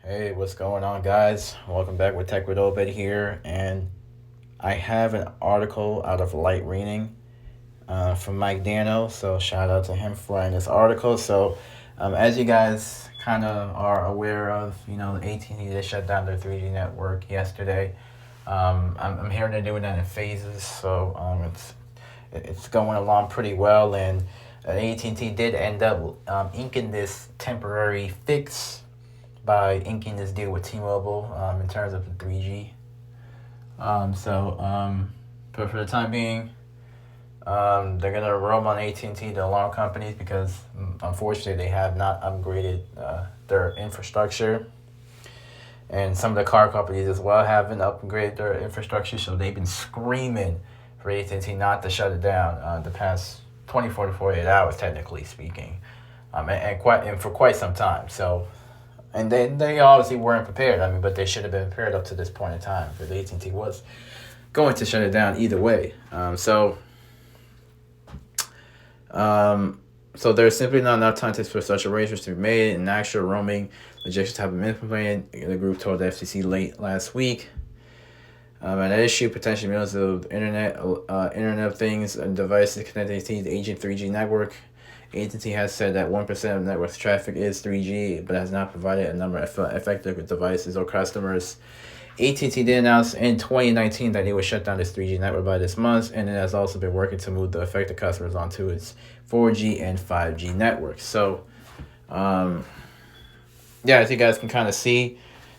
Hey, what's going on, guys? Welcome back with Tech with Obed here, and I have an article out of Light Reading from Mike Dano. So shout out to him for writing this article. As you guys kind of are aware of, the AT&T they shut down their 3G network yesterday. I'm hearing they're doing that in phases, so it's going along pretty well, and AT&T did end up inking this temporary fix by inking this deal with T-Mobile in terms of the 3G. But for the time being, they're gonna roam on AT&T, the alarm companies, because unfortunately they have not upgraded their infrastructure, and some of the car companies as well haven't upgraded their infrastructure. So they've been screaming for AT&T not to shut it down the past 24 to 48 hours, technically speaking, and for quite some time. And they obviously weren't prepared. But they should have been prepared up to this point in time, because AT&T was going to shut it down either way. So there's simply not enough time for such arrangements to be made, and actual roaming logistics have been implemented. The group told the FCC late last week. And that issue potentially millions of Internet of Things and devices connected to the aging 3G network. AT&T has said that 1% of network traffic is 3G, but has not provided a number of effective devices or customers. AT&T did announce in 2019 that it would shut down its 3G network by this month, and it has also been working to move the affected customers onto its 4G and 5G networks. As you guys can kind of see,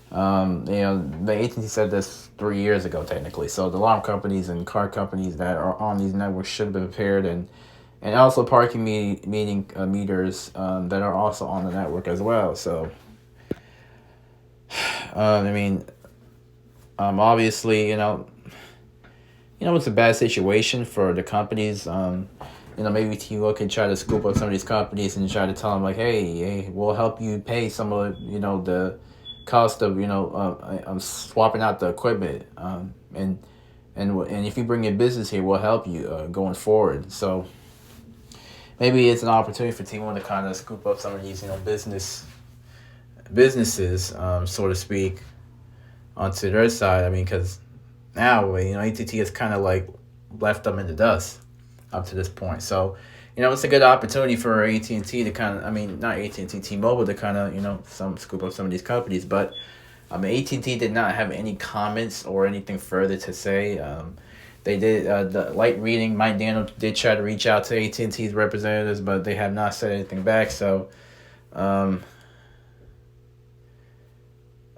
the AT&T said this 3 years ago, technically. So the alarm companies and car companies that are on these networks should have been prepared, and also parking meters that are also on the network as well. Obviously, it's a bad situation for the companies. Maybe T-Mobile can try to scoop up some of these companies and try to tell them, like, hey, we'll help you pay some of, the cost of, swapping out the equipment. And if you bring in business here, we'll help you going forward. So maybe it's an opportunity for T-Mobile to kind of scoop up some of these, businesses, so to speak, onto their side. Because now, AT&T has kind of like left them in the dust up to this point. So, it's a good opportunity for AT&T to kind of, not AT&T, T-Mobile to kind of, scoop up some of these companies. But AT&T did not have any comments or anything further to say. They did, the Light Reading, Mike Daniel did try to reach out to AT&T's representatives, but they have not said anything back. But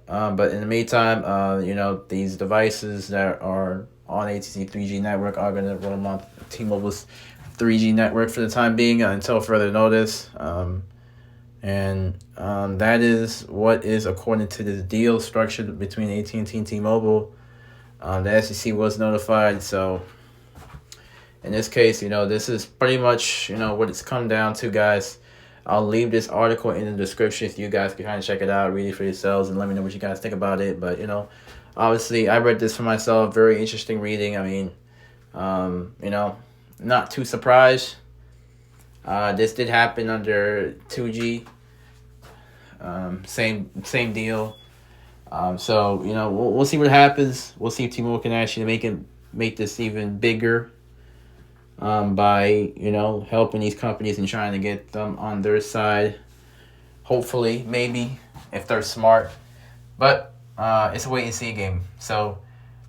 in the meantime, these devices that are on AT&T 3G network are going to roam on T-Mobile's 3G network for the time being until further notice. That is what is according to this deal structured between AT&T and T-Mobile. The SEC was notified, so in this case, this is pretty much, what it's come down to, guys. I'll leave this article in the description so you guys can kind of check it out, read it for yourselves, and let me know what you guys think about it. But, obviously, I read this for myself. Very interesting reading. Not too surprised. This did happen under 2G. Same deal. We'll see what happens. We'll see if T-Mobile can actually make this even bigger. By helping these companies and trying to get them on their side. Hopefully, maybe, if they're smart. But it's a wait and see game. So,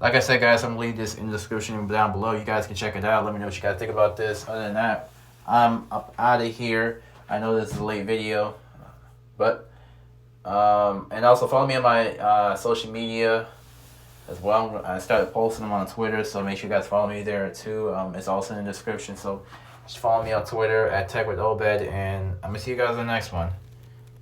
like I said, guys, I'm gonna leave this in the description down below. You guys can check it out. Let me know what you guys think about this. Other than that, I'm up out of here. I know this is a late video, but and also follow me on my social media as well. I started posting them on Twitter, so make sure you guys follow me there too. It's also in the description, so just follow me on Twitter at Tech with Obed, and I'm gonna see you guys in the next one.